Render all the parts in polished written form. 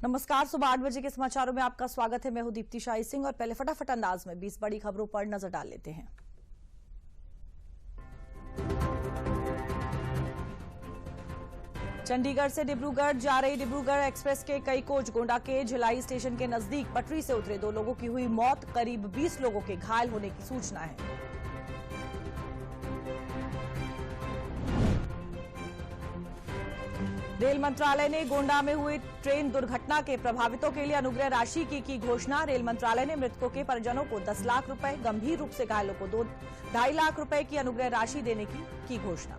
नमस्कार। सुबह 8 बजे के समाचारों में आपका स्वागत है। मैं हूं दीप्ति शाही सिंह और पहले फटाफट अंदाज में 20 बड़ी खबरों पर नजर डाल लेते हैं। चंडीगढ़ से डिब्रूगढ़ जा रही डिब्रूगढ़ एक्सप्रेस के कई कोच गोंडा के झिलाई स्टेशन के नजदीक पटरी से उतरे। 2 लोगों की हुई मौत, करीब 20 लोगों के घायल होने की सूचना है। रेल मंत्रालय ने गोंडा में हुई ट्रेन दुर्घटना के प्रभावितों के लिए अनुग्रह राशि की घोषणा। रेल मंत्रालय ने मृतकों के परिजनों को 10 लाख रुपए, गंभीर रूप से घायलों को 2.5 लाख रुपए की अनुग्रह राशि देने की घोषणा।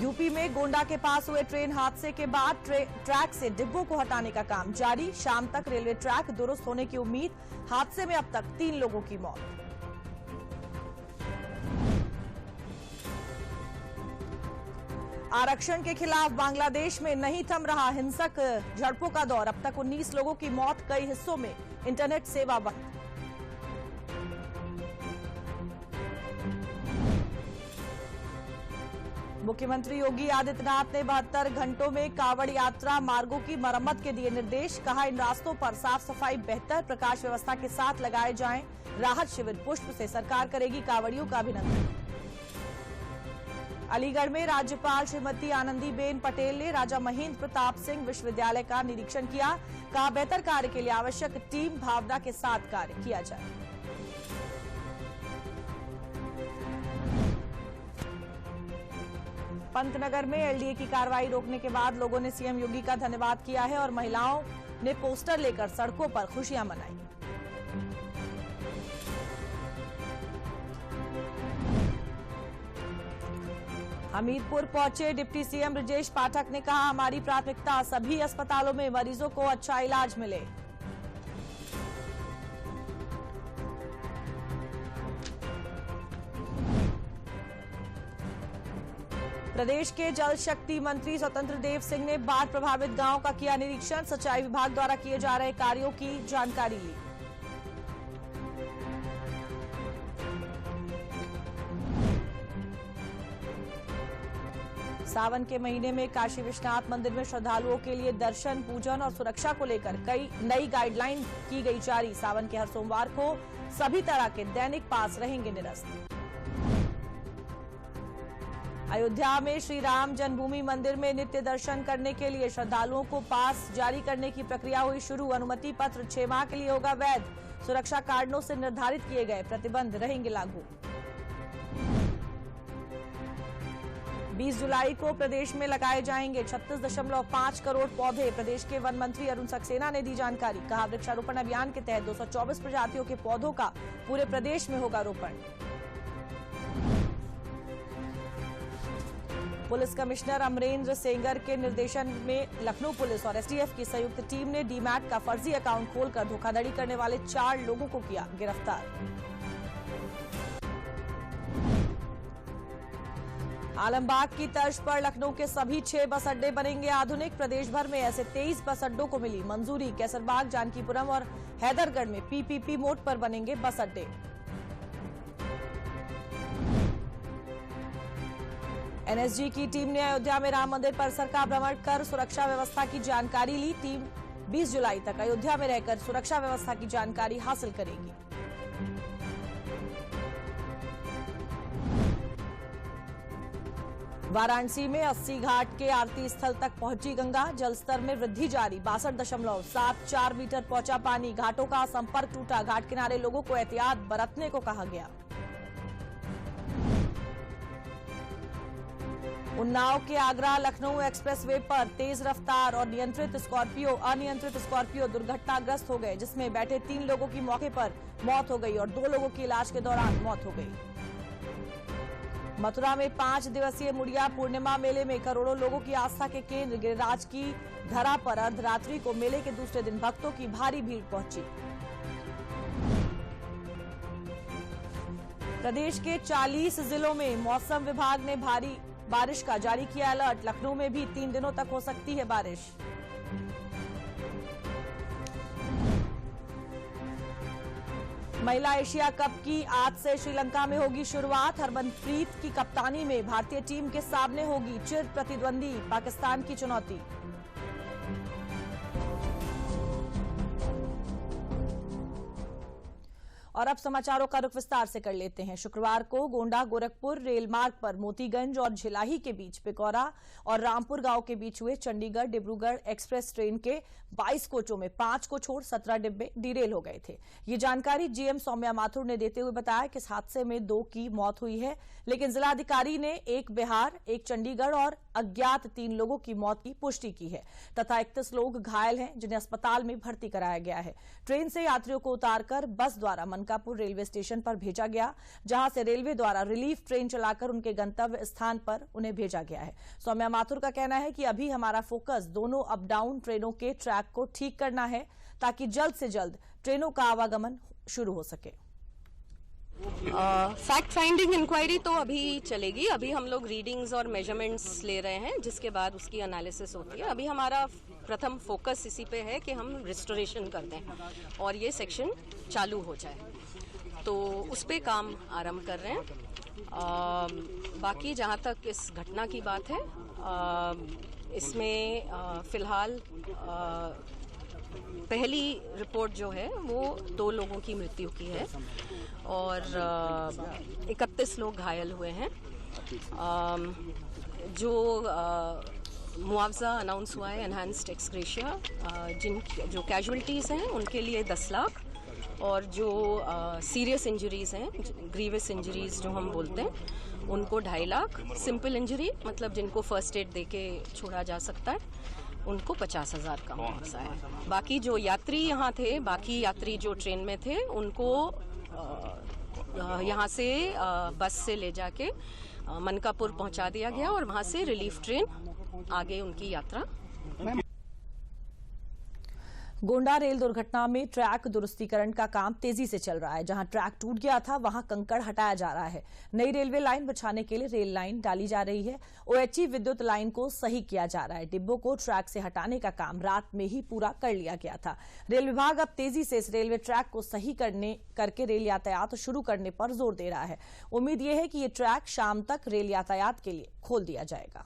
यूपी में गोंडा के पास हुए ट्रेन हादसे के बाद ट्रैक से डिब्बों को हटाने का काम जारी। शाम तक रेलवे ट्रैक दुरुस्त होने की उम्मीद। हादसे में अब तक 3 लोगों की मौत। आरक्षण के खिलाफ बांग्लादेश में नहीं थम रहा हिंसक झड़पों का दौर। अब तक 19 लोगों की मौत, कई हिस्सों में इंटरनेट सेवा बंद। मुख्यमंत्री योगी आदित्यनाथ ने 72 घंटों में कांवड़ यात्रा मार्गों की मरम्मत के दिए निर्देश। कहा, इन रास्तों पर साफ सफाई, बेहतर प्रकाश व्यवस्था के साथ लगाए जाएं। राहत शिविर पुष्प से सरकार करेगी कांवड़ियों का अभिनंदन। अलीगढ़ में राज्यपाल श्रीमती आनंदीबेन पटेल ने राजा महेंद्र प्रताप सिंह विश्वविद्यालय का निरीक्षण किया। कहा, बेहतर कार्य के लिए आवश्यक टीम भावना के साथ कार्य किया जाए। पंतनगर में एलडीए की कार्रवाई रोकने के बाद लोगों ने सीएम योगी का धन्यवाद किया है और महिलाओं ने पोस्टर लेकर सड़कों पर खुशियां मनाई। हमीरपुर पहुंचे डिप्टी सीएम ब्रजेश पाठक ने कहा, हमारी प्राथमिकता सभी अस्पतालों में मरीजों को अच्छा इलाज मिले। प्रदेश के जल शक्ति मंत्री स्वतंत्र देव सिंह ने बाढ़ प्रभावित गांव का किया निरीक्षण। सिंचाई विभाग द्वारा किए जा रहे कार्यों की जानकारी ली। सावन के महीने में काशी विश्वनाथ मंदिर में श्रद्धालुओं के लिए दर्शन, पूजन और सुरक्षा को लेकर कई नई गाइडलाइन की गई जारी। सावन के हर सोमवार को सभी तरह के दैनिक पास रहेंगे निरस्त। अयोध्या में श्री राम जन्मभूमि मंदिर में नित्य दर्शन करने के लिए श्रद्धालुओं को पास जारी करने की प्रक्रिया हुई शुरू। अनुमति पत्र 6 माह के लिए होगा वैध। सुरक्षा कारणों से निर्धारित किए गए प्रतिबंध रहेंगे लागू। 20 जुलाई को प्रदेश में लगाए जाएंगे 36.5 करोड़ पौधे। प्रदेश के वन मंत्री अरुण सक्सेना ने दी जानकारी। कहा, वृक्षारोपण अभियान के तहत 224 प्रजातियों के पौधों का पूरे प्रदेश में होगा रोपण। पुलिस कमिश्नर अमरेंद्र सेंगर के निर्देशन में लखनऊ पुलिस और एसटीएफ की संयुक्त टीम ने डीमैट का फर्जी अकाउंट खोलकर धोखाधड़ी करने वाले 4 लोगों को किया गिरफ्तार। आलमबाग की तर्ज पर लखनऊ के सभी 6 बस अड्डे बनेंगे आधुनिक। प्रदेश भर में ऐसे 23 बस अड्डों को मिली मंजूरी। कैसरबाग, जानकीपुरम और हैदरगढ़ में पीपीपी मोड पर बनेंगे बस अड्डे। एनएसजी की टीम ने अयोध्या में राम मंदिर परिसर का भ्रमण कर सुरक्षा व्यवस्था की जानकारी ली। टीम 20 जुलाई तक अयोध्या में रहकर सुरक्षा व्यवस्था की जानकारी हासिल करेगी। वाराणसी में 80 घाट के आरती स्थल तक पहुंची गंगा। जलस्तर में वृद्धि जारी। 62.74 मीटर पहुंचा पानी। घाटों का संपर्क टूटा। घाट किनारे लोगों को एहतियात बरतने को कहा गया। उन्नाव के आगरा लखनऊ एक्सप्रेसवे पर तेज रफ्तार और अनियंत्रित स्कॉर्पियो दुर्घटनाग्रस्त हो गए, जिसमें बैठे 3 लोगों की मौके पर मौत हो गई और 2 लोगों की इलाज के दौरान मौत हो गई। मथुरा में 5 दिवसीय मुड़िया पूर्णिमा मेले में करोड़ों लोगों की आस्था के केंद्र गिरिराज की धरा पर अर्धरात्रि को मेले के दूसरे दिन भक्तों की भारी भीड़ पहुंची। प्रदेश के 40 जिलों में मौसम विभाग ने भारी बारिश का जारी किया अलर्ट। लखनऊ में भी 3 दिनों तक हो सकती है बारिश। महिला एशिया कप की आज से श्रीलंका में होगी शुरुआत। हरमनप्रीत की कप्तानी में भारतीय टीम के सामने होगी चिर प्रतिद्वंदी पाकिस्तान की चुनौती। और अब समाचारों का रुख विस्तार से कर लेते हैं। शुक्रवार को गोंडा गोरखपुर रेल मार्ग पर मोतीगंज और झिलाही के बीच पिकौरा और रामपुर गांव के बीच हुए चंडीगढ़ डिब्रूगढ़ एक्सप्रेस ट्रेन के 22 कोचों में 5 को छोड़ 17 डिब्बे डिरेल हो गए थे। ये जानकारी जीएम सौम्या माथुर ने देते हुए बताया कि इस हादसे में 2 की मौत हुई है, लेकिन जिलाधिकारी ने 1 बिहार, 1 चंडीगढ़ और अज्ञात 3 लोगों की मौत की पुष्टि की है तथा 31 लोग घायल हैं, जिन्हें अस्पताल में भर्ती कराया गया है। ट्रेन से यात्रियों को उतारकर बस द्वारा मनकापुर रेलवे स्टेशन पर भेजा गया, जहां से रेलवे द्वारा रिलीफ ट्रेन चलाकर उनके गंतव्य स्थान पर उन्हें भेजा गया है। सौम्या माथुर का कहना है कि अभी हमारा फोकस दोनों अप डाउन ट्रेनों के ट्रैक को ठीक करना है ताकि जल्द से जल्द ट्रेनों का आवागमन शुरू हो सके। फैक्ट फाइंडिंग इंक्वायरी तो अभी चलेगी। अभी हम लोग रीडिंग्स और मेजरमेंट्स ले रहे हैं, जिसके बाद उसकी एनालिसिस होती है। अभी हमारा प्रथम फोकस इसी पे है कि हम रिस्टोरेशन कर दें और ये सेक्शन चालू हो जाए, तो उस पे काम आरंभ कर रहे हैं। बाकी जहाँ तक इस घटना की बात है, इसमें फिलहाल पहली रिपोर्ट जो है वो 2 लोगों की मृत्यु की है और 31 लोग घायल हुए हैं। जो मुआवजा अनाउंस हुआ है एनहांस्ड एक्सग्रेशिया, जो कैजुअल्टीज़ हैं उनके लिए 10 लाख और जो सीरियस इंजरीज़ हैं, ग्रीवियस इंजरीज़ जो हम बोलते हैं, उनको 2.5 लाख। सिंपल इंजरी मतलब जिनको फर्स्ट एड देके छोड़ा जा सकता है, उनको 50,000 का मुआवजा है। बाकी जो यात्री यहाँ थे, बाकी यात्री जो ट्रेन में थे, उनको यहाँ से बस से ले जाके मनकापुर पहुँचा दिया गया और वहाँ से रिलीफ ट्रेन आगे उनकी यात्रा। गोंडा रेल दुर्घटना में ट्रैक दुरुस्तीकरण का काम तेजी से चल रहा है। जहां ट्रैक टूट गया था, वहां कंकड़ हटाया जा रहा है। नई रेलवे लाइन बिछाने के लिए रेल लाइन डाली जा रही है। ओएचई विद्युत लाइन को सही किया जा रहा है। डिब्बों को ट्रैक से हटाने का काम रात में ही पूरा कर लिया गया था। रेल विभाग अब तेजी से इस रेलवे ट्रैक को सही करके रेल यातायात शुरू करने पर जोर दे रहा है। उम्मीद यह है कि ये ट्रैक शाम तक रेल यातायात के लिए खोल दिया जाएगा।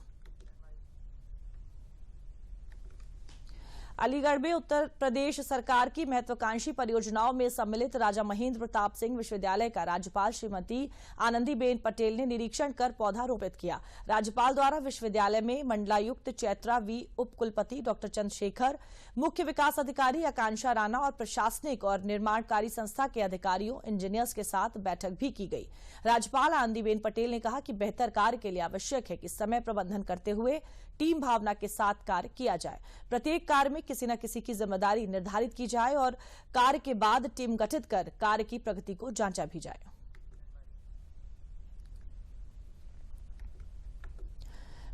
अलीगढ़ में उत्तर प्रदेश सरकार की महत्वाकांक्षी परियोजनाओं में सम्मिलित राजा महेंद्र प्रताप सिंह विश्वविद्यालय का राज्यपाल श्रीमती आनंदीबेन पटेल ने निरीक्षण कर पौधारोपित किया। राज्यपाल द्वारा विश्वविद्यालय में मंडलायुक्त चैत्रा वी, उप कुलपति डॉक्टर चंद्रशेखर, मुख्य विकास अधिकारी आकांक्षा राणा और प्रशासनिक और निर्माणकारी संस्था के अधिकारियों, इंजीनियर्स के साथ बैठक भी की गई। राज्यपाल आनंदीबेन पटेल ने कहा कि बेहतर कार्य के लिए आवश्यक है कि समय प्रबंधन करते हुए टीम भावना के साथ कार्य किया जाए। प्रत्येक कार्य में किसी न किसी की जिम्मेदारी निर्धारित की जाए और कार्य के बाद टीम गठित कर कार्य की प्रगति को जांचा भी जाए।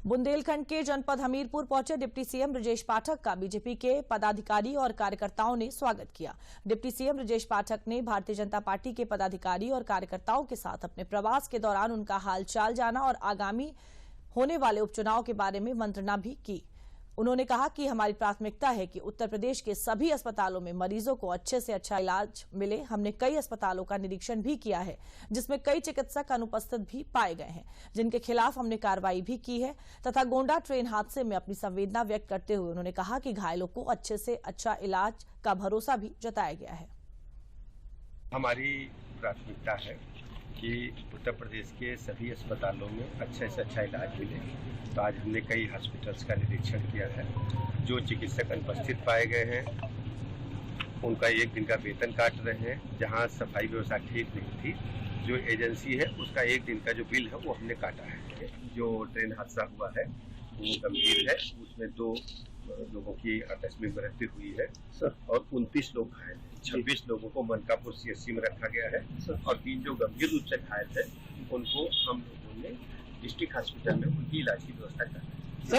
बुंदेलखंड के जनपद हमीरपुर पहुंचे डिप्टी सीएम ब्रजेश पाठक का बीजेपी के पदाधिकारी और कार्यकर्ताओं ने स्वागत किया। डिप्टी सीएम ब्रजेश पाठक ने भारतीय जनता पार्टी के पदाधिकारी और कार्यकर्ताओं के साथ अपने प्रवास के दौरान उनका हालचाल जाना और आगामी होने वाले उपचुनाव के बारे में मंत्रणा भी की। उन्होंने कहा कि हमारी प्राथमिकता है कि उत्तर प्रदेश के सभी अस्पतालों में मरीजों को अच्छे से अच्छा इलाज मिले। हमने कई अस्पतालों का निरीक्षण भी किया है, जिसमें कई चिकित्सक अनुपस्थित भी पाए गए हैं, जिनके खिलाफ हमने कार्रवाई भी की है। तथा गोंडा ट्रेन हादसे में अपनी संवेदना व्यक्त करते हुए उन्होंने कहा कि घायलों को अच्छे से अच्छा इलाज का भरोसा भी जताया गया है। हमारी प्राथमिकता है कि उत्तर प्रदेश के सभी अस्पतालों में अच्छे से अच्छा इलाज मिले। तो आज हमने कई हॉस्पिटल्स का निरीक्षण किया है। जो चिकित्सक अनुपस्थित पाए गए हैं, उनका 1 दिन का वेतन काट रहे हैं। जहां सफाई व्यवस्था ठीक नहीं थी, जो एजेंसी है उसका 1 दिन का जो बिल है वो हमने काटा है। जो ट्रेन हादसा हुआ है वो गंभीर है, उसमें 2 लोगों की आकस्मिक मृत्यु हुई है और 29 लोग घायल हैं। 26 लोगों को मनकापुर सीएचसी में रखा गया है और 3 जो गंभीर रूप से घायल है उनको हम लोगों ने डिस्ट्रिक्ट हॉस्पिटल में उनकी इलाज की व्यवस्था कर दी।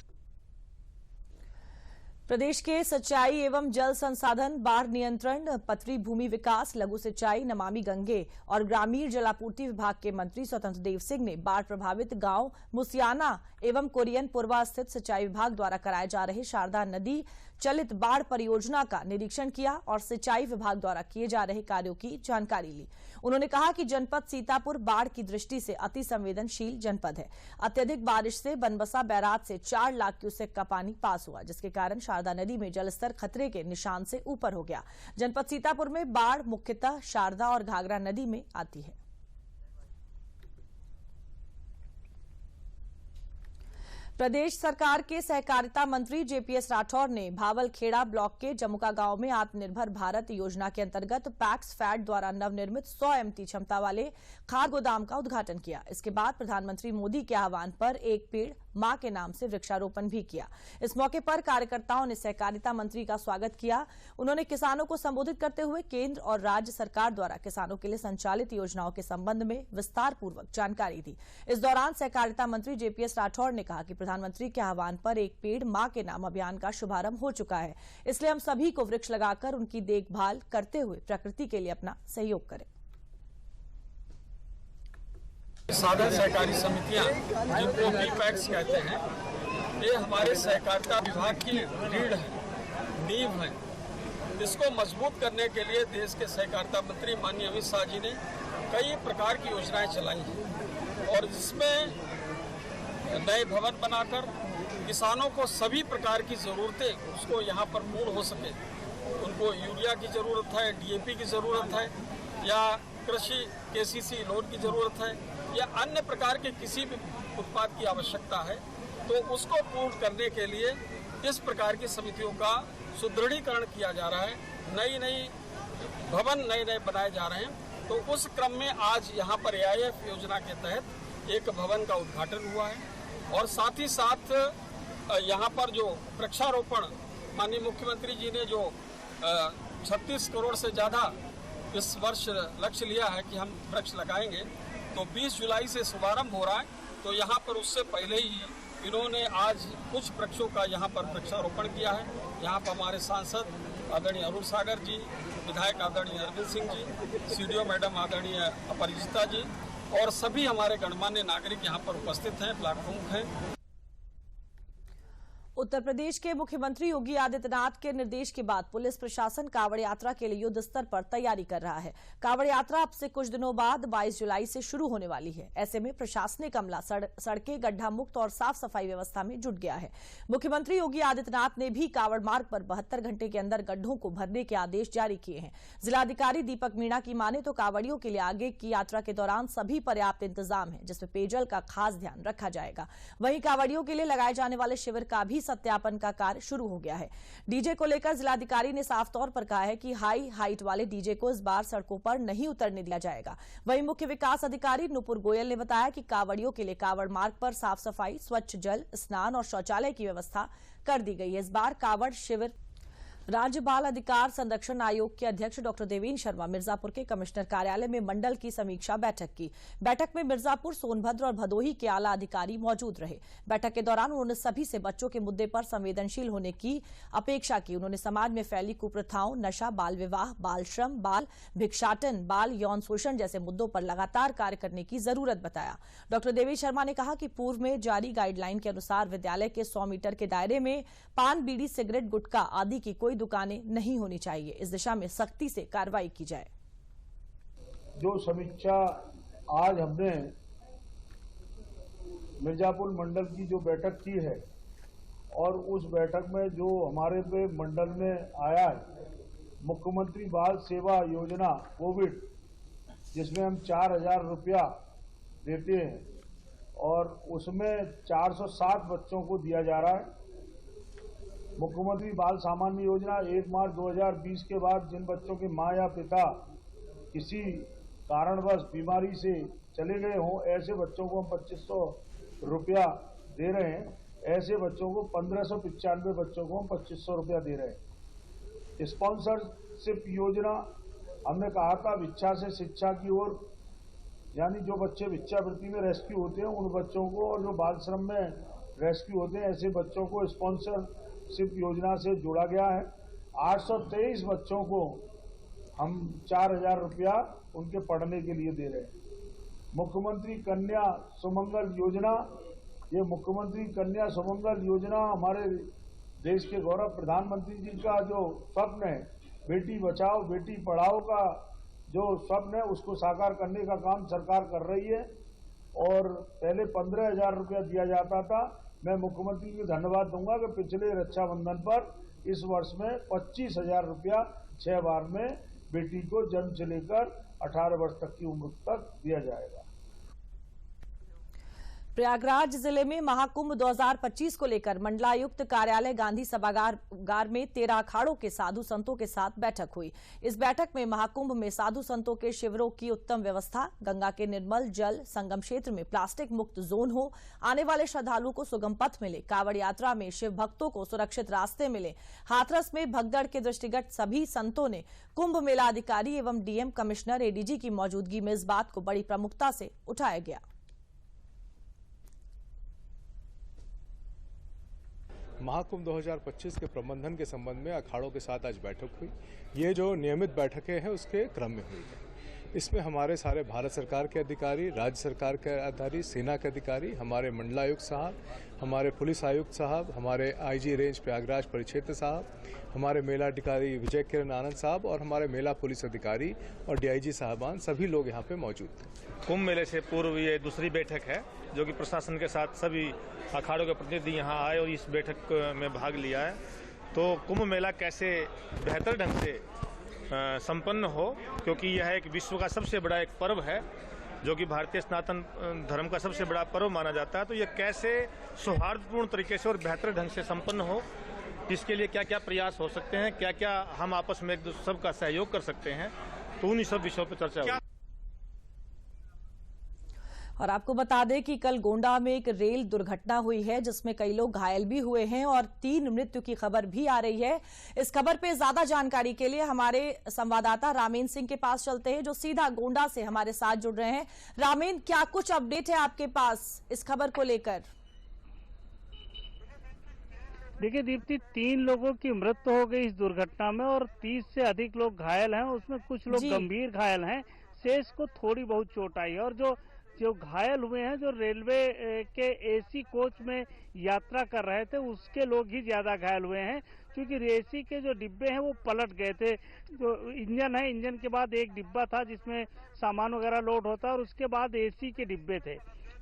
प्रदेश के सिंचाई एवं जल संसाधन, बाढ़ नियंत्रण, पथरी भूमि विकास, लघु सिंचाई, नमामि गंगे और ग्रामीण जलापूर्ति विभाग के मंत्री स्वतंत्र देव सिंह ने बाढ़ प्रभावित गांव मुसियाना एवं कुरियन पूर्वा स्थित सिंचाई विभाग द्वारा कराए जा रहे शारदा नदी चलित बाढ़ परियोजना का निरीक्षण किया और सिंचाई विभाग द्वारा किए जा रहे कार्यों की जानकारी ली। उन्होंने कहा कि जनपद सीतापुर बाढ़ की दृष्टि से अति संवेदनशील जनपद है। अत्यधिक बारिश से बनबसा बैराज से 4 लाख क्यूसेक का पानी पास हुआ, जिसके कारण शारदा नदी में जलस्तर खतरे के निशान से ऊपर हो गया। जनपद सीतापुर में बाढ़ मुख्यतः शारदा और घाघरा नदी में आती है। प्रदेश सरकार के सहकारिता मंत्री जेपीएस राठौर ने भावलखेड़ा ब्लॉक के जमुका गांव में आत्मनिर्भर भारत योजना के अंतर्गत पैक्स फैट द्वारा नवनिर्मित 100 MT क्षमता वाले खाद गोदाम का उद्घाटन किया। इसके बाद प्रधानमंत्री मोदी के आह्वान पर एक पेड़ मां के नाम से वृक्षारोपण भी किया। इस मौके पर कार्यकर्ताओं ने सहकारिता मंत्री का स्वागत किया। उन्होंने किसानों को संबोधित करते हुए केंद्र और राज्य सरकार द्वारा किसानों के लिए संचालित योजनाओं के संबंध में विस्तार पूर्वक जानकारी दी। इस दौरान सहकारिता मंत्री जेपीएस राठौर ने कहा कि प्रधानमंत्री के आह्वान पर एक पेड़ मां के नाम अभियान का शुभारंभ हो चुका है, इसलिए हम सभी को वृक्ष लगाकर उनकी देखभाल करते हुए प्रकृति के लिए अपना सहयोग करें। साधन सहकारी समितियां, जिनको पैक्स कहते हैं, ये हमारे सहकारिता विभाग की रीढ़ है, नींव है। इसको मजबूत करने के लिए देश के सहकारिता मंत्री माननीय अमित शाह जी ने कई प्रकार की योजनाएं चलाई हैं और जिसमें नए भवन बनाकर किसानों को सभी प्रकार की ज़रूरतें उसको यहाँ पर पूर्ण हो सके। उनको यूरिया की ज़रूरत है, डीएपी की ज़रूरत है या कृषि केसीसी लोन की ज़रूरत है या अन्य प्रकार के किसी भी उत्पाद की आवश्यकता है, तो उसको पूर्ण करने के लिए इस प्रकार की समितियों का सुदृढ़ीकरण किया जा रहा है। नई भवन नए बनाए जा रहे हैं। तो उस क्रम में आज यहाँ पर AIF योजना के तहत एक भवन का उद्घाटन हुआ है और साथ ही साथ यहाँ पर जो वृक्षारोपण माननीय मुख्यमंत्री जी ने जो 36 करोड़ से ज़्यादा इस वर्ष लक्ष्य लिया है कि हम वृक्ष लगाएंगे, तो 20 जुलाई से शुभारंभ हो रहा है। तो यहाँ पर उससे पहले ही इन्होंने आज कुछ वृक्षों का यहाँ पर वृक्षारोपण किया है। यहाँ पर हमारे सांसद आदरणीय अरुण सागर जी, विधायक आदरणीय अरविंद सिंह जी, CDO मैडम आदरणीय अपरिजिता जी और सभी हमारे गणमान्य नागरिक यहाँ पर उपस्थित हैं, ब्लॉक प्रमुख हैं। उत्तर प्रदेश के मुख्यमंत्री योगी आदित्यनाथ के निर्देश के बाद पुलिस प्रशासन कांवड़ यात्रा के लिए युद्ध स्तर पर तैयारी कर रहा है। कांवड़ यात्रा अब से कुछ दिनों बाद 22 जुलाई से शुरू होने वाली है। ऐसे में प्रशासनिक अमला सड़कें गड्ढा मुक्त और साफ सफाई व्यवस्था में जुट गया है। मुख्यमंत्री योगी आदित्यनाथ ने भी कांवड़ मार्ग पर 72 घंटे के अंदर गड्ढों को भरने के आदेश जारी किए हैं। जिलाधिकारी दीपक मीणा की माने तो कांवड़ियों के लिए आगे की यात्रा के दौरान सभी पर्याप्त इंतजाम है, जिसमें पेयजल का खास ध्यान रखा जाएगा। वहीं कांवड़ियों के लिए लगाए जाने वाले शिविर का भी सत्यापन का कार्य शुरू हो गया है। डीजे को लेकर जिलाधिकारी ने साफ तौर पर कहा है कि हाइट वाले डीजे को इस बार सड़कों पर नहीं उतरने दिया जाएगा। वहीं मुख्य विकास अधिकारी नुपुर गोयल ने बताया कि कांवड़ियों के लिए कांवड़ मार्ग पर साफ सफाई, स्वच्छ जल, स्नान और शौचालय की व्यवस्था कर दी गई है। इस बार कांवड़ शिविर राज्य बाल अधिकार संरक्षण आयोग के अध्यक्ष डॉक्टर देवेंद्र शर्मा मिर्जापुर के कमिश्नर कार्यालय में मंडल की समीक्षा बैठक की। बैठक में मिर्जापुर, सोनभद्र और भदोही के आला अधिकारी मौजूद रहे। बैठक के दौरान उन्होंने सभी से बच्चों के मुद्दे पर संवेदनशील होने की अपेक्षा की। उन्होंने समाज में फैली कुप्रथाओं, नशा, बाल विवाह, बाल श्रम, बाल भिक्षाटन, बाल यौन शोषण जैसे मुद्दों पर लगातार कार्य करने की जरूरत बताया। डॉक्टर देवेंद्र शर्मा ने कहा कि पूर्व में जारी गाइडलाइन के अनुसार विद्यालय के 100 मीटर के दायरे में पान, बीड़ी, सिगरेट, गुटखा आदि की कोई दुकानें नहीं होनी चाहिए। इस दिशा में सख्ती से कार्रवाई की जाए। जो समीक्षा आज हमने मिर्जापुर मंडल की जो बैठक की है और उस बैठक में जो हमारे पे मंडल में आया है, मुख्यमंत्री बाल सेवा योजना कोविड, जिसमें हम 4000 रुपया देते हैं और उसमें 460 बच्चों को दिया जा रहा है। मुख्यमंत्री बाल सामान्य योजना 1 मार्च 2020 के बाद जिन बच्चों के मां या पिता किसी कारणवश बीमारी से चले गए हों, ऐसे बच्चों को हम 2500 रुपया दे रहे हैं। ऐसे बच्चों को 1595 बच्चों को हम 2500 रुपया दे रहे हैं। स्पॉन्सरशिप योजना हमने कहा था विच्छा से शिक्षा की ओर, यानी जो बच्चे भिक्षावृत्ति में रेस्क्यू होते हैं उन बच्चों को और जो बाल श्रम में रेस्क्यू होते हैं ऐसे बच्चों को स्पॉन्सर स्कॉलरशिप योजना से जोड़ा गया है। 823 बच्चों को हम 4000 रुपया उनके पढ़ने के लिए दे रहे हैं। मुख्यमंत्री कन्या सुमंगल योजना, ये मुख्यमंत्री कन्या सुमंगल योजना हमारे देश के गौरव प्रधानमंत्री जी का जो स्वप्न है, बेटी बचाओ बेटी पढ़ाओ का जो स्वप्न है, उसको साकार करने का काम सरकार कर रही है। और पहले 15,000 रुपया दिया जाता था। मैं मुख्यमंत्री को धन्यवाद दूंगा कि पिछले रक्षाबंधन पर इस वर्ष में 25,000 रुपया 6 बार में बेटी को जन्म से लेकर 18 वर्ष तक की उम्र तक दिया जाएगा। प्रयागराज जिले में महाकुंभ 2025 को लेकर मंडलायुक्त कार्यालय गांधी सभागार में 13 अखाड़ों के साधु संतों के साथ बैठक हुई। इस बैठक में महाकुंभ में साधु संतों के शिविरों की उत्तम व्यवस्था, गंगा के निर्मल जल, संगम क्षेत्र में प्लास्टिक मुक्त जोन हो, आने वाले श्रद्धालुओं को सुगम पथ मिले, कांवड़ यात्रा में शिव भक्तों को सुरक्षित रास्ते मिले। हाथरस में भगदड़ के दृष्टिगत सभी संतों ने कुंभ मेला अधिकारी एवं डीएम कमिश्नर एडीजी की मौजूदगी में इस बात को बड़ी प्रमुखता से उठाया गया। महाकुंभ 2025 के प्रबंधन के संबंध में अखाड़ों के साथ आज बैठक हुई। ये जो नियमित बैठकें हैं उसके क्रम में हुई है। इसमें हमारे सारे भारत सरकार के अधिकारी, राज्य सरकार के अधिकारी, सेना के अधिकारी, हमारे मंडलायुक्त साहब, हमारे पुलिस आयुक्त साहब, हमारे आईजी रेंज प्रयागराज परिक्षेत्र साहब, हमारे मेला अधिकारी विजय किरण आनंद साहब और हमारे मेला पुलिस अधिकारी और डीआईजी साहबान, सभी लोग यहाँ पे मौजूद थे। कुंभ मेले से पूर्व ये दूसरी बैठक है जो कि प्रशासन के साथ सभी अखाड़ों के प्रतिनिधि यहाँ आए और इस बैठक में भाग लिया है। तो कुंभ मेला कैसे बेहतर ढंग से संपन्न हो, क्योंकि यह एक विश्व का सबसे बड़ा एक पर्व है जो कि भारतीय सनातन धर्म का सबसे बड़ा पर्व माना जाता है। तो यह कैसे सौहार्दपूर्ण तरीके से और बेहतर ढंग से संपन्न हो, इसके लिए क्या क्या प्रयास हो सकते हैं, क्या क्या हम आपस में एक दूसरे सबका सहयोग कर सकते हैं, तो उन्हीं सब विषयों पर चर्चा होगी। और आपको बता दें कि कल गोंडा में एक रेल दुर्घटना हुई है जिसमें कई लोग घायल भी हुए हैं और 3 मृत्यु की खबर भी आ रही है। इस खबर पे ज्यादा जानकारी के लिए हमारे संवाददाता रामेन सिंह के पास चलते हैं जो सीधा गोंडा से हमारे साथ जुड़ रहे हैं। रामेन, क्या कुछ अपडेट है आपके पास इस खबर को लेकर? देखिए दीप्ति, 3 लोगों की मृत्यु हो गई इस दुर्घटना में और 30 से अधिक लोग घायल हैं। उसमें कुछ लोग गंभीर घायल हैं, शेष को थोड़ी बहुत चोट आई है। और जो घायल हुए हैं, जो रेलवे के एसी कोच में यात्रा कर रहे थे, उसके लोग ही ज्यादा घायल हुए हैं, क्योंकि एसी के जो डिब्बे हैं वो पलट गए थे। जो इंजन है, इंजन के बाद एक डिब्बा था जिसमें सामान वगैरह लोड होता है और उसके बाद एसी के डिब्बे थे,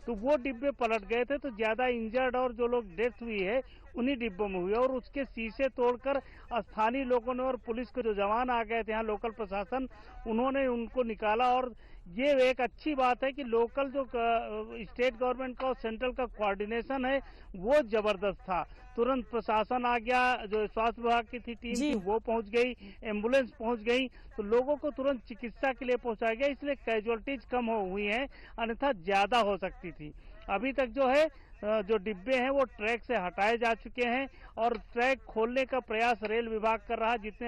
तो वो डिब्बे पलट गए थे। तो ज्यादा इंजर्ड और जो लोग डेथ हुई है उन्हीं डिब्बों में हुई और उसके शीशे तोड़कर स्थानीय लोगों ने और पुलिस के जो जवान आ गए थे यहाँ, लोकल प्रशासन, उन्होंने उनको निकाला। और ये एक अच्छी बात है कि लोकल जो स्टेट गवर्नमेंट का और सेंट्रल का कोऑर्डिनेशन है वो जबरदस्त था। तुरंत प्रशासन आ गया, जो स्वास्थ्य विभाग की थी टीम थी वो पहुंच गई, एम्बुलेंस पहुंच गई, तो लोगों को तुरंत चिकित्सा के लिए पहुंचाया गया। इसलिए कैजुअलिटीज कम हुई हैं, अन्यथा ज्यादा हो सकती थी। अभी तक जो है जो डिब्बे हैं वो ट्रैक से हटाए जा चुके हैं और ट्रैक खोलने का प्रयास रेल विभाग कर रहा है। जितने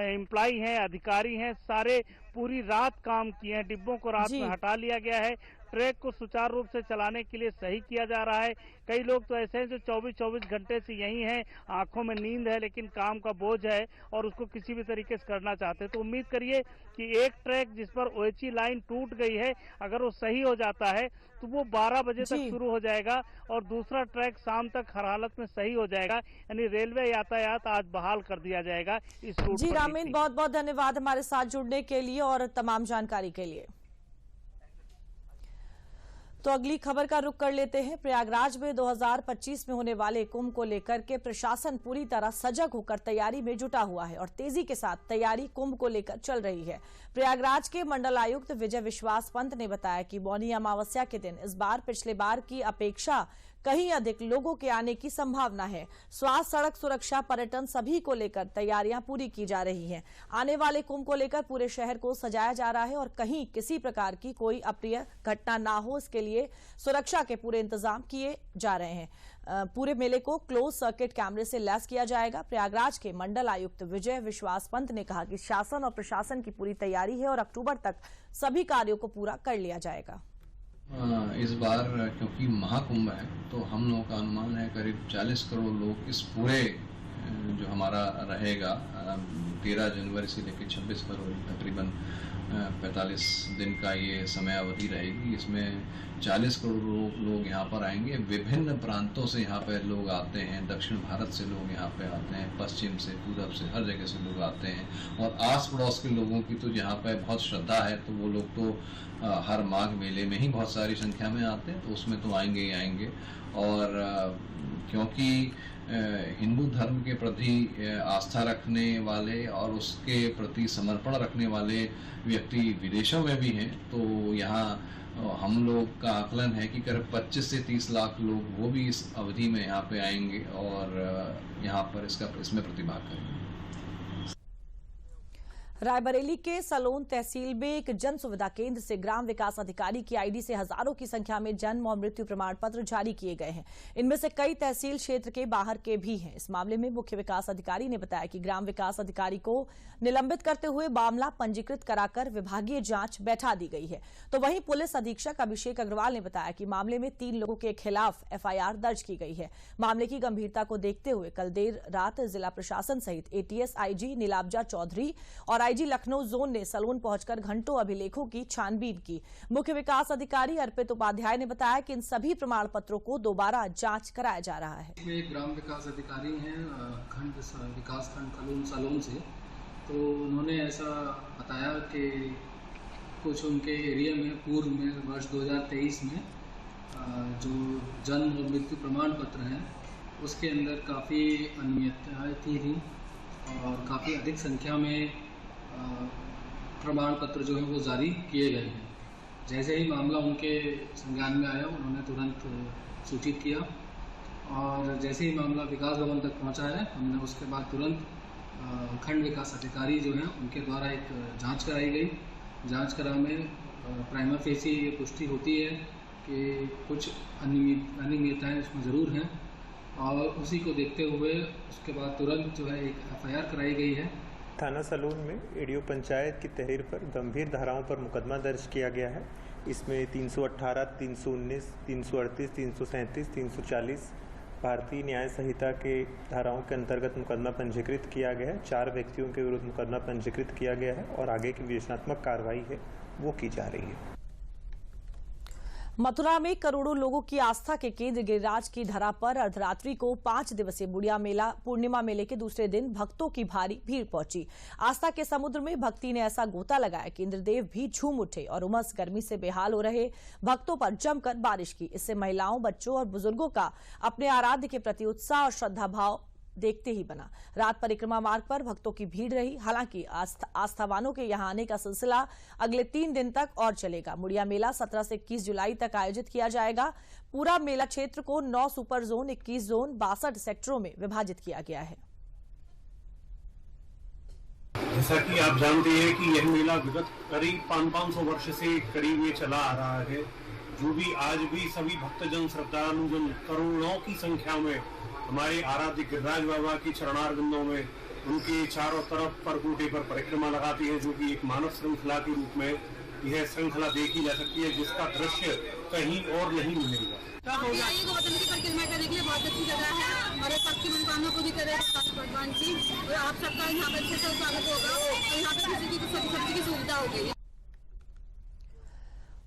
एम्प्लॉई हैं, अधिकारी हैं, सारे पूरी रात काम किए हैं। डिब्बों को रात में हटा लिया गया है। ट्रैक को सुचारू रूप से चलाने के लिए सही किया जा रहा है। कई लोग तो ऐसे हैं जो 24 घंटे से यही हैं, आंखों में नींद है लेकिन काम का बोझ है और उसको किसी भी तरीके से करना चाहते हैं। तो उम्मीद करिए कि एक ट्रैक जिस पर ओएचई लाइन टूट गई है, अगर वो सही हो जाता है तो वो 12 बजे तक शुरू हो जाएगा और दूसरा ट्रैक शाम तक हर हालत में सही हो जाएगा। यानी रेलवे यातायात आज बहाल कर दिया जाएगा इस रूट पर। जी रामीन, बहुत बहुत धन्यवाद हमारे साथ जुड़ने के लिए और तमाम जानकारी के लिए। तो अगली खबर का रुख कर लेते हैं। प्रयागराज में 2025 में होने वाले कुंभ को लेकर के प्रशासन पूरी तरह सजग होकर तैयारी में जुटा हुआ है और तेजी के साथ तैयारी कुंभ को लेकर चल रही है। प्रयागराज के मंडलायुक्त विजय विश्वास पंत ने बताया कि मौनी अमावस्या के दिन इस बार पिछले बार की अपेक्षा कहीं अधिक लोगों के आने की संभावना है। स्वास्थ्य, सड़क सुरक्षा, पर्यटन सभी को लेकर तैयारियां पूरी की जा रही हैं। आने वाले कुंभ को लेकर पूरे शहर को सजाया जा रहा है और कहीं किसी प्रकार की कोई अप्रिय घटना ना हो, इसके लिए सुरक्षा के पूरे इंतजाम किए जा रहे हैं। पूरे मेले को क्लोज सर्किट कैमरे से लैस किया जाएगा। प्रयागराज के मंडल आयुक्त विजय विश्वास पंत ने कहा कि शासन और प्रशासन की पूरी तैयारी है और अक्टूबर तक सभी कार्यों को पूरा कर लिया जाएगा। इस बार क्योंकि महाकुंभ है तो हम लोगों का अनुमान है करीब 40 करोड़ लोग इस पूरे जो हमारा रहेगा 13 जनवरी से लेकर 26 फरवरी तकरीबन 45 दिन का ये समय अवधि रहेगी। इसमें 40 करोड़ लोग यहाँ पर आएंगे। विभिन्न प्रांतों से यहाँ पर लोग आते हैं, दक्षिण भारत से लोग यहाँ पे आते हैं, पश्चिम से, पूरब से, हर जगह से लोग आते हैं। और आस पड़ोस के लोगों की तो यहाँ पर बहुत श्रद्धा है, तो वो लोग तो हर माघ मेले में ही बहुत सारी संख्या में आते हैं, तो उसमें तो आएंगे ही आएंगे। और क्योंकि हिंदू धर्म के प्रति आस्था रखने वाले और उसके प्रति समर्पण रखने वाले व्यक्ति विदेशों में भी हैं, तो यहाँ हम लोग का आकलन है कि करीब 25 से 30 लाख लोग वो भी इस अवधि में यहाँ पे आएंगे और यहाँ पर इसमें प्रतिभाग करेंगे। रायबरेली के सलोन तहसील में एक जन सुविधा केंद्र से ग्राम विकास अधिकारी की आईडी से हजारों की संख्या में जन्म और मृत्यु प्रमाण पत्र जारी किए गए हैं। इनमें से कई तहसील क्षेत्र के बाहर के भी हैं। इस मामले में मुख्य विकास अधिकारी ने बताया कि ग्राम विकास अधिकारी को निलंबित करते हुए मामला पंजीकृत कराकर विभागीय जांच बैठा दी गई है। तो वहीं पुलिस अधीक्षक अभिषेक अग्रवाल ने बताया कि मामले में 3 लोगों के खिलाफ एफआईआर दर्ज की गई है। मामले की गंभीरता को देखते हुए कल देर रात जिला प्रशासन सहित एटीएस आईजी नीलाब्जा चौधरी और आईजी लखनऊ जोन ने सलोन पहुंचकर घंटों अभिलेखों की छानबीन की। मुख्य विकास अधिकारी अर्पित उपाध्याय ने बताया कि इन सभी प्रमाण पत्रों को दोबारा जांच कराया जा रहा है। एक ग्राम विकास अधिकारी हैं खंड विकास खंड सलोन से, तो उन्होंने ऐसा बताया कि कुछ उनके एरिया में पूर्व में वर्ष 2023 में जो जन्म और मृत्यु प्रमाण पत्र हैं उसके अंदर काफ़ी अनियमितताएं थी और काफ़ी अधिक संख्या में प्रमाण पत्र जो है वो जारी किए गए हैं। जैसे ही मामला उनके संज्ञान में आया उन्होंने तुरंत सूचित किया और जैसे ही मामला विकास भवन तक पहुंचा है हमने उसके बाद तुरंत खंड विकास अधिकारी जो हैं उनके द्वारा एक जांच कराई गई। जांच करा में प्राइमा फेसी ये पुष्टि होती है कि कुछ अनियमितताएं इसमें ज़रूर हैं और उसी को देखते हुए उसके बाद तुरंत जो है एक एफआईआर कराई गई है। थाना सलून में एडीओ पंचायत की तहरीर पर गंभीर धाराओं पर मुकदमा दर्ज किया गया है। इसमें 318, 319, 338, 337, 340 भारतीय न्याय संहिता के धाराओं के अंतर्गत मुकदमा पंजीकृत किया गया है। 4 व्यक्तियों के विरुद्ध मुकदमा पंजीकृत किया गया है और आगे की विवेचनात्मक कार्रवाई है वो की जा रही है। मथुरा में करोड़ों लोगों की आस्था के केंद्र गिरिराज की धरा पर अर्धरात्रि को 5 दिवसीय बुढ़िया मेला पूर्णिमा मेले के दूसरे दिन भक्तों की भारी भीड़ पहुंची। आस्था के समुद्र में भक्ति ने ऐसा गोता लगाया कि इंद्रदेव भी झूम उठे और उमस गर्मी से बेहाल हो रहे भक्तों पर जमकर बारिश की। इससे महिलाओं, बच्चों और बुजुर्गों का अपने आराध्य के प्रति उत्साह और श्रद्धा भाव देखते ही बना। रात परिक्रमा मार्ग पर भक्तों की भीड़ रही। हालांकि आस्थावानों के यहां आने का सिलसिला अगले 3 दिन तक और चलेगा। मुड़िया मेला 17 से 21 जुलाई तक आयोजित किया जाएगा। पूरा मेला क्षेत्र को 9 सुपर जोन, 21 जोन, 62 सेक्टरों में विभाजित किया गया है। जैसा कि आप जानते हैं कि यह मेला विगत करीब 500 वर्ष से करीब ये चला आ रहा है, जो भी आज भी सभी भक्तजन, श्रद्धालुजन करोड़ों की संख्या में हमारे आराध्य गिरिराज बाबा की चरणारविंदों में उनके चारों तरफ परकूटे पर परिक्रमा लगाती है, जो कि एक मानव श्रृंखला के रूप में यह श्रृंखला देखी जा सकती है, जिसका दृश्य कहीं और नहीं मिलेगा। गौतम की परिक्रमा करने के लिए बहुत अच्छी जगह है और सबकी मनोकामना पूरी करे भगवान जी और आप सबका यहाँ पर अच्छे से स्वागत होगा और यहाँ पर किसी की सब्जी की सुविधा होगी।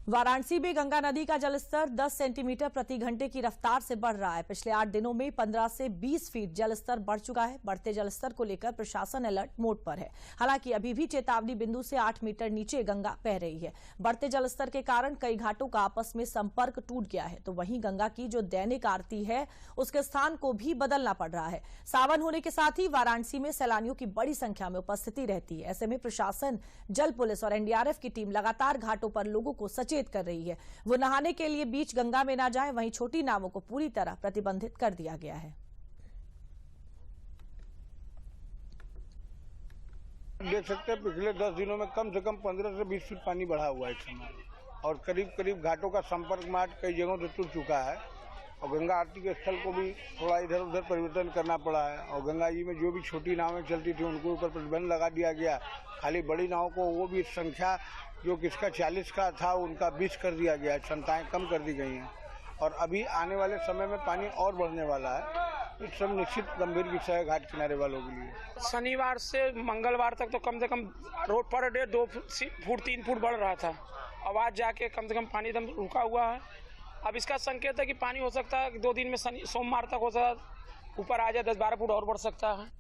वाराणसी में गंगा नदी का जलस्तर 10 सेंटीमीटर प्रति घंटे की रफ्तार से बढ़ रहा है। पिछले 8 दिनों में 15 से 20 फीट जलस्तर बढ़ चुका है। बढ़ते जलस्तर को लेकर प्रशासन अलर्ट मोड पर है। हालांकि अभी भी चेतावनी बिंदु से 8 मीटर नीचे गंगा बह रही है। बढ़ते जलस्तर के कारण कई घाटों का आपस में संपर्क टूट गया है। तो वहीं गंगा की जो दैनिक आरती है उसके स्थान को भी बदलना पड़ रहा है। सावन होने के साथ ही वाराणसी में सैलानियों की बड़ी संख्या में उपस्थिति रहती है। ऐसे में प्रशासन, जल पुलिस और एनडीआरएफ की टीम लगातार घाटों पर लोगों को सचेत कर रही है। वो नहाने के लिए बीच गंगा में ना जाएं। वहीं छोटी नावों को पूरी तरह प्रतिबंधित कर दिया गया है। देख सकते हैं पिछले 10 दिनों में कम से कम 15 से 20 फीट पानी बढ़ा हुआ है इस समय और करीब करीब घाटों का संपर्क मार्ग कई जगहों से टूट चुका है और गंगा आरती के स्थल को भी थोड़ा इधर उधर परिवर्तन करना पड़ा है और गंगा जी में जो भी छोटी नावें चलती थी उनको ऊपर प्रतिबंध लगा दिया गया। खाली बड़ी नावों को वो भी संख्या जो किसका 40 का था उनका 20 कर दिया गया है। क्षमताएं कम कर दी गई हैं और अभी आने वाले समय में पानी और बढ़ने वाला है। इस सब निश्चित गंभीर विषय है घाट किनारे वालों के लिए। शनिवार से मंगलवार तक तो कम से cum road per day 2 foot 3 foot बढ़ रहा था। अब आज जाके कम से कम पानी एकदम रुका हुआ है। अब इसका संकेत है कि पानी हो सकता है कि 2 दिन में सोमवार तक हो सकता है ऊपर आ जाए, 10-12 फुट और बढ़ सकता है।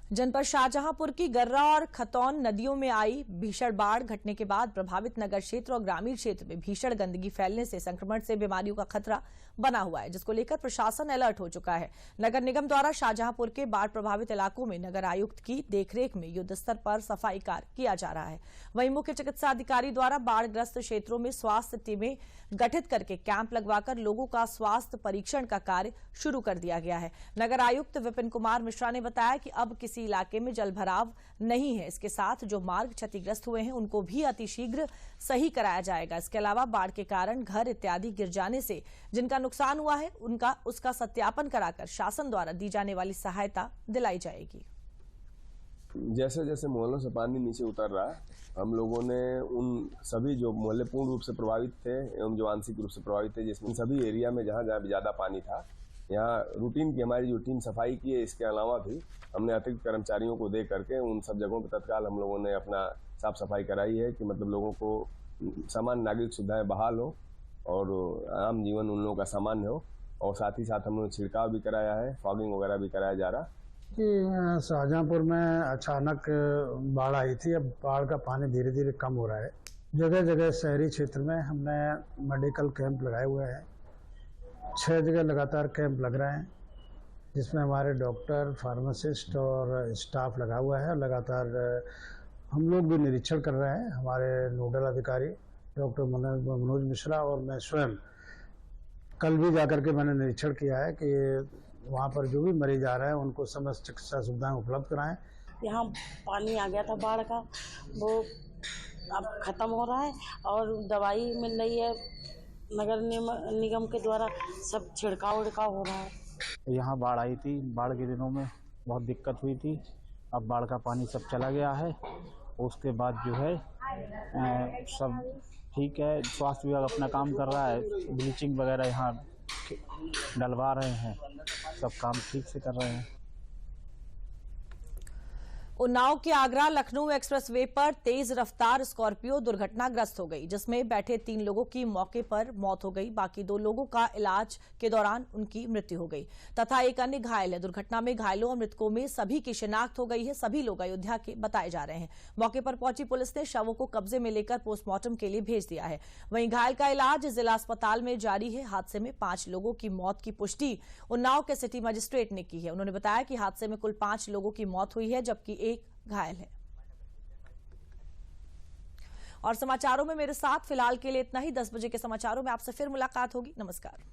जनपद शाहजहांपुर की गर्रा और खतौन नदियों में आई भीषण बाढ़ घटने के बाद प्रभावित नगर क्षेत्र और ग्रामीण क्षेत्र में भीषण गंदगी फैलने से संक्रमण से बीमारियों का खतरा बना हुआ है, जिसको लेकर प्रशासन अलर्ट हो चुका है। नगर निगम द्वारा शाहजहांपुर के बाढ़ प्रभावित इलाकों में नगर आयुक्त की देखरेख में युद्ध स्तर पर सफाई कार्य किया जा रहा है। वहीं मुख्य चिकित्सा अधिकारी द्वारा बाढ़ग्रस्त क्षेत्रों में स्वास्थ्य टीमें गठित करके कैंप लगवाकर लोगों का स्वास्थ्य परीक्षण का कार्य शुरू कर दिया गया है। नगर आयुक्त विपिन कुमार मिश्रा ने बताया कि अब किसी इलाके में जलभराव नहीं है। इसके साथ जो मार्ग क्षतिग्रस्त हुए हैं उनको भी अतिशीघ्र सही कराया जाएगा। इसके अलावा बाढ़ के कारण घर इत्यादि गिर जाने से जिनका नुकसान हुआ है उसका सत्यापन कराकर शासन द्वारा दी जाने वाली सहायता दिलाई जाएगी। जैसे जैसे मोहल्लों से पानी नीचे उतर रहा है, हम लोगों ने उन सभी जो मोहल्ले पूर्ण रूप से प्रभावित थे एवं जो आंशिक रूप से प्रभावित थे, जिसमें सभी एरिया में जहाँ जहाँ ज्यादा पानी था, यहाँ रूटीन की हमारी जो टीम सफाई की है, इसके अलावा भी हमने अतिरिक्त कर्मचारियों को दे करके उन सब जगहों पर तत्काल हम लोगों ने अपना साफ सफाई कराई है कि मतलब लोगों को सामान्य नागरिक सुविधाएं बहाल हो और आम जीवन उन लोगों का सामान्य हो। और साथ ही साथ हम लोग छिड़काव भी कराया है, फॉगिंग वगैरह भी कराया जा रहा। कि शाहजहांपुर में अचानक बाढ़ आई थी। अब बाढ़ का पानी धीरे धीरे कम हो रहा है। जगह जगह शहरी क्षेत्र में हमने मेडिकल कैंप लगाए हुए हैं। 6 जगह लगातार कैंप लग रहे हैं, जिसमें हमारे डॉक्टर, फार्मासिस्ट और स्टाफ लगा हुआ है। लगातार हम लोग भी निरीक्षण कर रहे हैं। हमारे नोडल अधिकारी डॉक्टर मनोज मिश्रा और मैं स्वयं कल भी जाकर के मैंने निरीक्षण किया है कि वहाँ पर जो भी मरीज आ रहे हैं उनको समस्त चिकित्सा सुविधाएं उपलब्ध कराएं। यहाँ पानी आ गया था बाढ़ का, वो अब ख़त्म हो रहा है और दवाई मिल रही है। नगर निगम के द्वारा सब छिड़काव उड़काव हो रहा है। यहाँ बाढ़ आई थी, बाढ़ के दिनों में बहुत दिक्कत हुई थी। अब बाढ़ का पानी सब चला गया है। उसके बाद जो है सब ठीक है। स्वास्थ्य विभाग अपना काम कर रहा है, ब्लीचिंग वगैरह यहाँ डलवा रहे हैं, सब काम ठीक से कर रहे हैं। उन्नाव के आगरा लखनऊ एक्सप्रेसवे पर तेज रफ्तार स्कॉर्पियो दुर्घटनाग्रस्त हो गई, जिसमें बैठे 3 लोगों की मौके पर मौत हो गई। बाकी 2 लोगों का इलाज के दौरान उनकी मृत्यु हो गई तथा एक अन्य घायल है। दुर्घटना में घायलों और मृतकों में सभी की शिनाख्त हो गई है। सभी लोग अयोध्या के बताए जा रहे हैं। मौके पर पहुंची पुलिस ने शवों को कब्जे में लेकर पोस्टमार्टम के लिए भेज दिया है। वहीं घायल का इलाज जिला अस्पताल में जारी है। हादसे में 5 लोगों की मौत की पुष्टि उन्नाव के सिटी मजिस्ट्रेट ने की है। उन्होंने बताया कि हादसे में कुल 5 लोगों की मौत हुई है, जबकि 1 घायल है। और समाचारों में मेरे साथ फिलहाल के लिए इतना ही। 10 बजे के समाचारों में आपसे फिर मुलाकात होगी। नमस्कार।